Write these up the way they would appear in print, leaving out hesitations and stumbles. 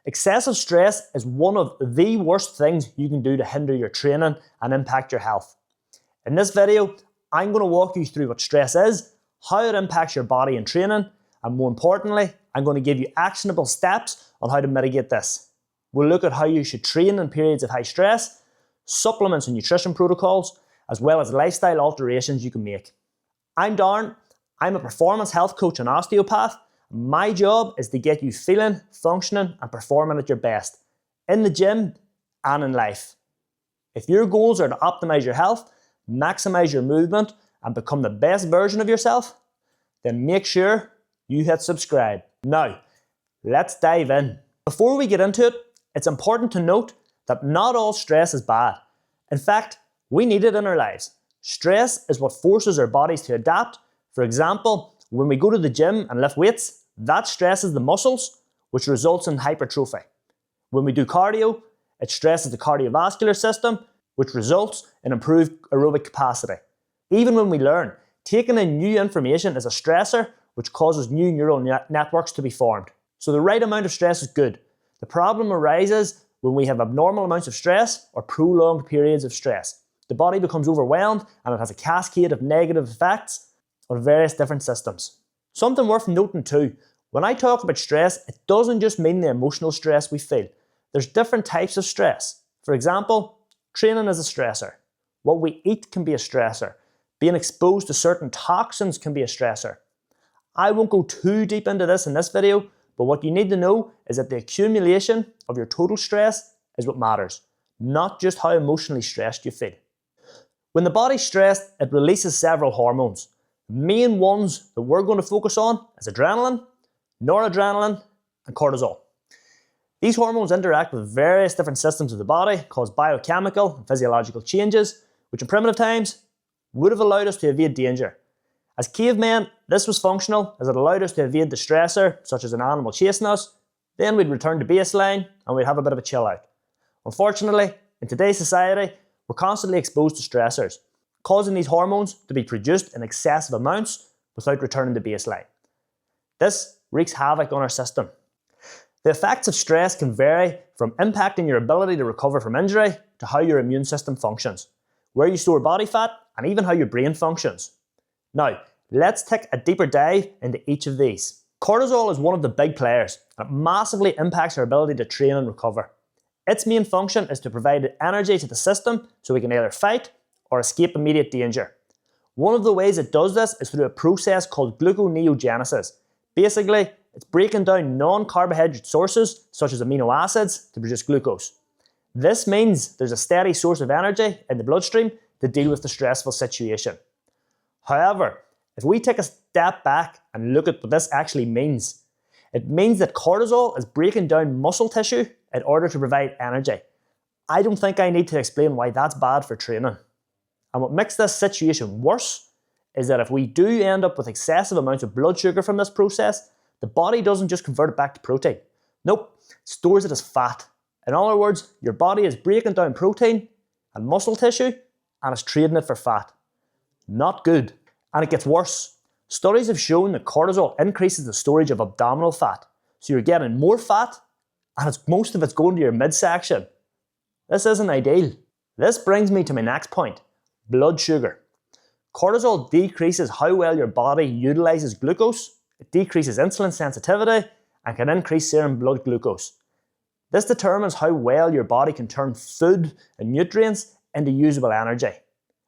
Excessive stress is one of the worst things you can do to hinder your training and impact your health. In this video, I'm going to walk you through what stress is, how it impacts your body and training, and more importantly, I'm going to give you actionable steps on how to mitigate this. We'll look at how you should train in periods of high stress, supplements and nutrition protocols, as well as lifestyle alterations you can make. I'm Darren. I'm a performance health coach and osteopath. My job is to get you feeling, functioning and performing at your best, in the gym and in life. If your goals are to optimize your health, maximize your movement and become the best version of yourself, then make sure you hit subscribe. Now, let's dive in. Before we get into it, it's important to note that not all stress is bad. In fact, we need it in our lives. Stress is what forces our bodies to adapt. For example, when we go to the gym and lift weights, that stresses the muscles, which results in hypertrophy. When we do cardio, it stresses the cardiovascular system, which results in improved aerobic capacity. Even when we learn, taking in new information is a stressor, which causes new neural networks to be formed. So the right amount of stress is good. The problem arises when we have abnormal amounts of stress or prolonged periods of stress. The body becomes overwhelmed and it has a cascade of negative effects on various different systems. Something worth noting too, when I talk about stress, it doesn't just mean the emotional stress we feel. There's different types of stress. For example, training is a stressor. What we eat can be a stressor. Being exposed to certain toxins can be a stressor. I won't go too deep into this in this video, but what you need to know is that the accumulation of your total stress is what matters, not just how emotionally stressed you feel. When the body's stressed, it releases several hormones. The main ones that we're going to focus on is adrenaline, noradrenaline, and cortisol. These hormones interact with various different systems of the body, cause biochemical and physiological changes, which in primitive times would have allowed us to evade danger. As cavemen, this was functional as it allowed us to evade the stressor, such as an animal chasing us. Then we'd return to baseline and we'd have a bit of a chill out. Unfortunately, in today's society, we're constantly exposed to stressors, causing these hormones to be produced in excessive amounts without returning to baseline. This wreaks havoc on our system. The effects of stress can vary from impacting your ability to recover from injury to how your immune system functions, where you store body fat, and even how your brain functions. Now, let's take a deeper dive into each of these. Cortisol is one of the big players, and it massively impacts our ability to train and recover. Its main function is to provide energy to the system so we can either fight or escape immediate danger. One of the ways it does this is through a process called gluconeogenesis. Basically, it's breaking down non-carbohydrate sources, such as amino acids, to produce glucose. This means there's a steady source of energy in the bloodstream to deal with the stressful situation. However, if we take a step back and look at what this actually means, it means that cortisol is breaking down muscle tissue in order to provide energy. I don't think I need to explain why that's bad for training. And what makes this situation worse is that if we do end up with excessive amounts of blood sugar from this process, the body doesn't just convert it back to protein. Nope, it stores it as fat. In other words, your body is breaking down protein and muscle tissue and is trading it for fat. Not good. And it gets worse. Studies have shown that cortisol increases the storage of abdominal fat. So you're getting more fat and most of it's going to your midsection. This isn't ideal. This brings me to my next point, blood sugar. Cortisol decreases how well your body utilizes glucose, it decreases insulin sensitivity, and can increase serum blood glucose. This determines how well your body can turn food and nutrients into usable energy,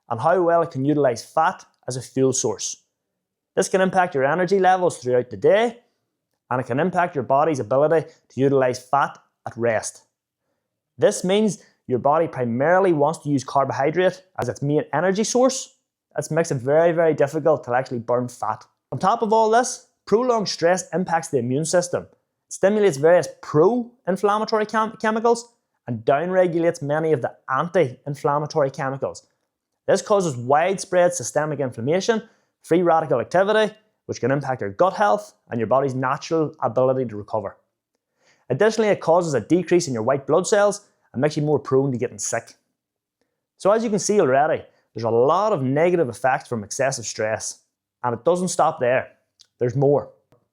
and how well it can utilize fat as a fuel source. This can impact your energy levels throughout the day, and it can impact your body's ability to utilize fat at rest. This means your body primarily wants to use carbohydrate as its main energy source. This makes it very, very difficult to actually burn fat. On top of all this, prolonged stress impacts the immune system. It stimulates various pro-inflammatory chemicals and downregulates many of the anti-inflammatory chemicals. This causes widespread systemic inflammation, free radical activity, which can impact your gut health and your body's natural ability to recover. Additionally, it causes a decrease in your white blood cells and makes you more prone to getting sick. So as you can see already, there's a lot of negative effects from excessive stress. And it doesn't stop there. There's more.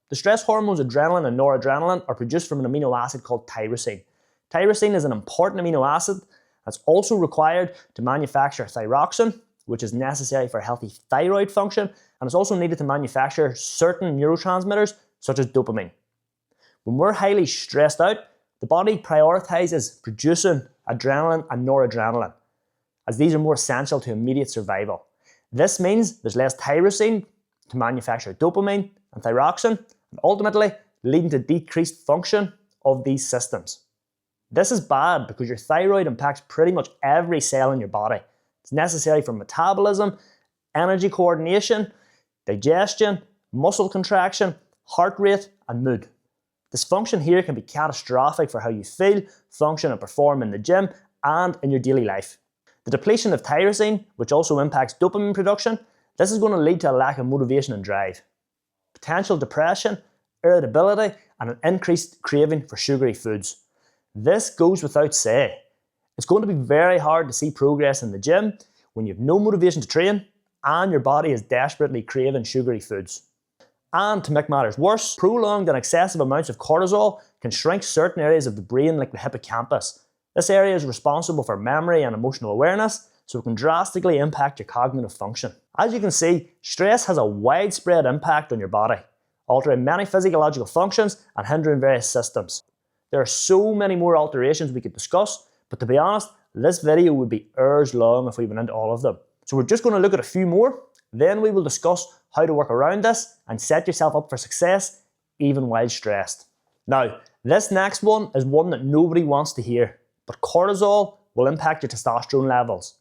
The stress hormones adrenaline and noradrenaline are produced from an amino acid called tyrosine. Tyrosine is an important amino acid that's also required to manufacture thyroxine, which is necessary for healthy thyroid function, and it's also needed to manufacture certain neurotransmitters such as dopamine. When we're highly stressed out, the body prioritizes producing adrenaline and noradrenaline, as these are more essential to immediate survival. This means there's less tyrosine to manufacture dopamine and thyroxine, and ultimately leading to decreased function of these systems. This is bad because your thyroid impacts pretty much every cell in your body. It's necessary for metabolism, energy coordination, digestion, muscle contraction, heart rate, and mood. Dysfunction here can be catastrophic for how you feel, function, and perform in the gym and in your daily life. The depletion of tyrosine, which also impacts dopamine production, this is going to lead to a lack of motivation and drive, potential depression, irritability, and an increased craving for sugary foods. This goes without say. It's going to be very hard to see progress in the gym when you have no motivation to train and your body is desperately craving sugary foods. And to make matters worse, prolonged and excessive amounts of cortisol can shrink certain areas of the brain like the hippocampus. This area is responsible for memory and emotional awareness, so it can drastically impact your cognitive function. As you can see, stress has a widespread impact on your body, altering many physiological functions and hindering various systems. There are so many more alterations we could discuss, but to be honest, this video would be hours long if we went into all of them. So we're just going to look at a few more, then we will discuss how to work around this and set yourself up for success even while stressed. Now, this next one is one that nobody wants to hear, but cortisol will impact your testosterone levels.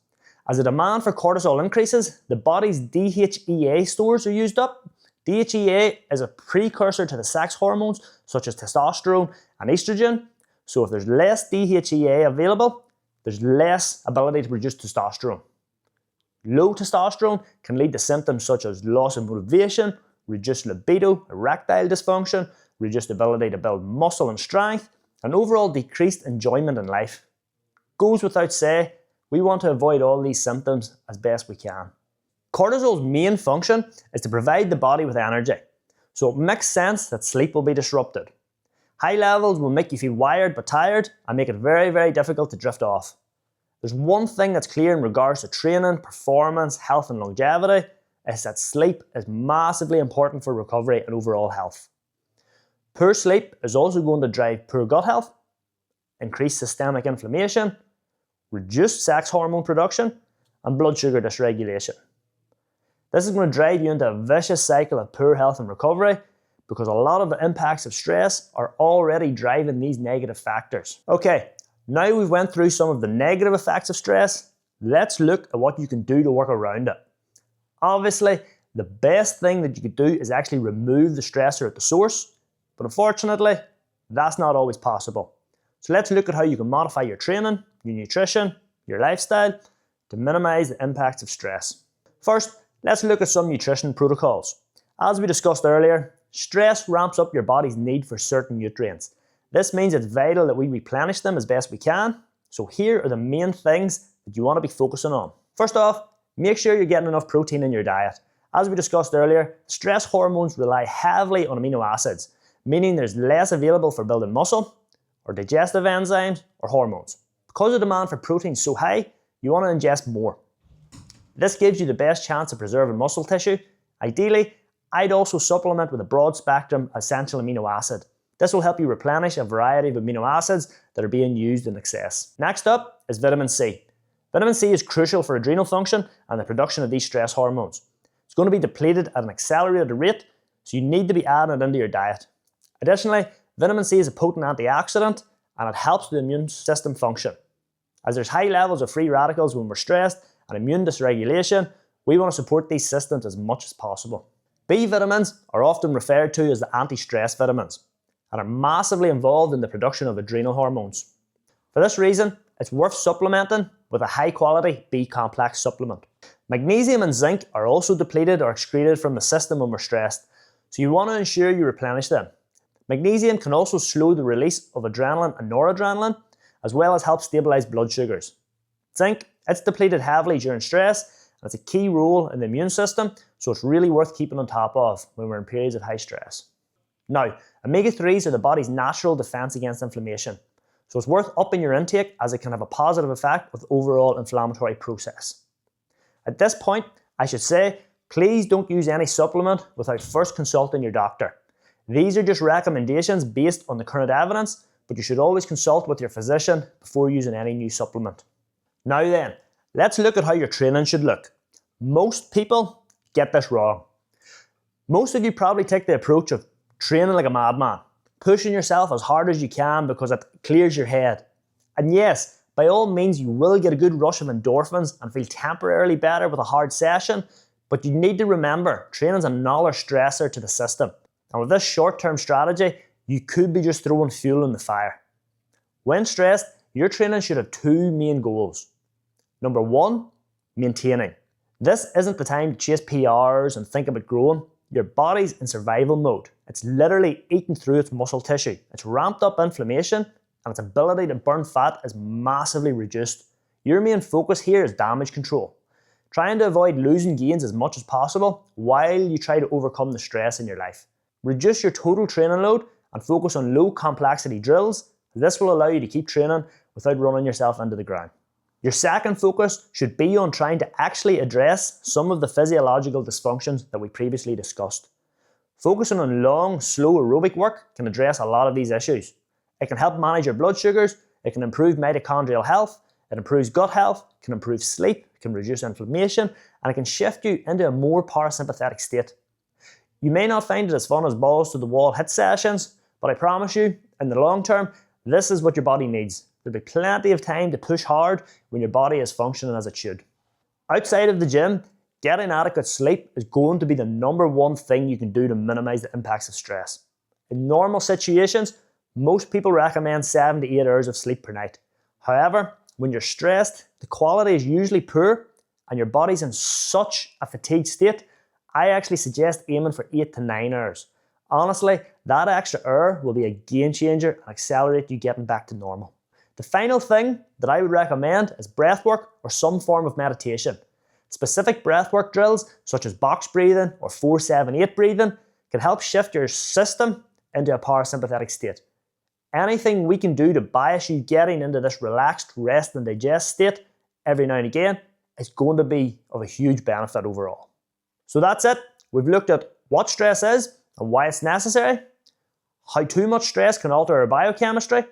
As the demand for cortisol increases, the body's DHEA stores are used up. DHEA is a precursor to the sex hormones such as testosterone and estrogen, so if there's less DHEA available, there's less ability to produce testosterone. Low testosterone can lead to symptoms such as loss of motivation, reduced libido, erectile dysfunction, reduced ability to build muscle and strength, and overall decreased enjoyment in life. Goes without say, we want to avoid all these symptoms as best we can. Cortisol's main function is to provide the body with energy, so it makes sense that sleep will be disrupted. High levels will make you feel wired but tired and make it very, very difficult to drift off. There's one thing that's clear in regards to training, performance, health and longevity, is that sleep is massively important for recovery and overall health. Poor sleep is also going to drive poor gut health, increased systemic inflammation, reduced sex hormone production, and blood sugar dysregulation. This is going to drive you into a vicious cycle of poor health and recovery because a lot of the impacts of stress are already driving these negative factors. Okay, now we've went through some of the negative effects of stress, let's look at what you can do to work around it. Obviously, the best thing that you could do is actually remove the stressor at the source, but unfortunately, that's not always possible. So let's look at how you can modify your training, your nutrition, your lifestyle to minimize the impacts of stress. First, let's look at some nutrition protocols. As we discussed earlier, stress ramps up your body's need for certain nutrients. This means it's vital that we replenish them as best we can. So here are the main things that you want to be focusing on. First off, make sure you're getting enough protein in your diet. As we discussed earlier, stress hormones rely heavily on amino acids, meaning there's less available for building muscle, or digestive enzymes, or hormones. Because the demand for protein is so high, you want to ingest more. This gives you the best chance of preserving muscle tissue. Ideally, I'd also supplement with a broad spectrum essential amino acid. This will help you replenish a variety of amino acids that are being used in excess. Next up is vitamin C. Vitamin C is crucial for adrenal function and the production of these stress hormones. It's going to be depleted at an accelerated rate, so you need to be adding it into your diet. Additionally, vitamin C is a potent antioxidant and it helps the immune system function. As there's high levels of free radicals when we're stressed and immune dysregulation, we want to support these systems as much as possible. B vitamins are often referred to as the anti-stress vitamins and are massively involved in the production of adrenal hormones. For this reason, it's worth supplementing with a high-quality B-complex supplement. Magnesium and zinc are also depleted or excreted from the system when we're stressed, so you want to ensure you replenish them. Magnesium can also slow the release of adrenaline and noradrenaline, as well as help stabilize blood sugars. Zinc, it's depleted heavily during stress, and it's a key role in the immune system, so it's really worth keeping on top of when we're in periods of high stress. Now, omega-3s are the body's natural defense against inflammation, so it's worth upping your intake as it can have a positive effect with the overall inflammatory process. At this point, I should say, please don't use any supplement without first consulting your doctor. These are just recommendations based on the current evidence, but you should always consult with your physician before using any new supplement. Now then, let's look at how your training should look. Most people get this wrong. Most of you probably take the approach of training like a madman, pushing yourself as hard as you can because it clears your head. And yes, by all means you will get a good rush of endorphins and feel temporarily better with a hard session, but you need to remember training is another stressor to the system. And with this short-term strategy, you could be just throwing fuel in the fire. When stressed, your training should have two main goals. Number one, maintaining. This isn't the time to chase PRs and think about growing. Your body's in survival mode. It's literally eating through its muscle tissue. It's ramped up inflammation and its ability to burn fat is massively reduced. Your main focus here is damage control. Trying to avoid losing gains as much as possible while you try to overcome the stress in your life. Reduce your total training load and focus on low complexity drills. This will allow you to keep training without running yourself into the ground. Your second focus should be on trying to actually address some of the physiological dysfunctions that we previously discussed. Focusing on long, slow aerobic work can address a lot of these issues. It can help manage your blood sugars, it can improve mitochondrial health, it improves gut health, it can improve sleep, it can reduce inflammation, and it can shift you into a more parasympathetic state. You may not find it as fun as balls to the wall HIIT sessions, but I promise you, in the long term, this is what your body needs. There'll be plenty of time to push hard when your body is functioning as it should. Outside of the gym, getting adequate sleep is going to be the number one thing you can do to minimize the impacts of stress. In normal situations, most people recommend 7 to 8 hours of sleep per night. However, when you're stressed, the quality is usually poor and your body's in such a fatigued state, I actually suggest aiming for 8 to 9 hours. Honestly, that extra hour will be a game changer and accelerate you getting back to normal. The final thing that I would recommend is breathwork or some form of meditation. Specific breathwork drills such as box breathing or 4-7-8 breathing can help shift your system into a parasympathetic state. Anything we can do to bias you getting into this relaxed rest and digest state every now and again is going to be of a huge benefit overall. So that's it. We've looked at what stress is and why it's necessary, how too much stress can alter our biochemistry,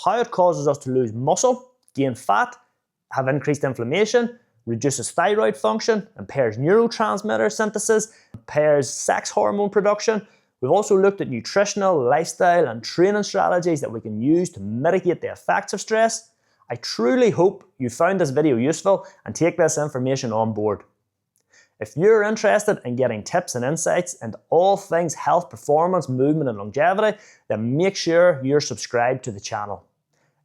how it causes us to lose muscle, gain fat, have increased inflammation, reduces thyroid function, impairs neurotransmitter synthesis, impairs sex hormone production. We've also looked at nutritional, lifestyle and training strategies that we can use to mitigate the effects of stress. I truly hope you found this video useful and take this information on board. If you're interested in getting tips and insights into all things health, performance, movement and longevity, then make sure you're subscribed to the channel.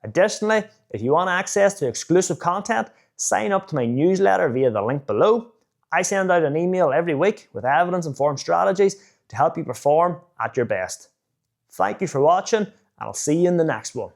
Additionally, if you want access to exclusive content, sign up to my newsletter via the link below. I send out an email every week with evidence-informed strategies to help you perform at your best. Thank you for watching, and I'll see you in the next one.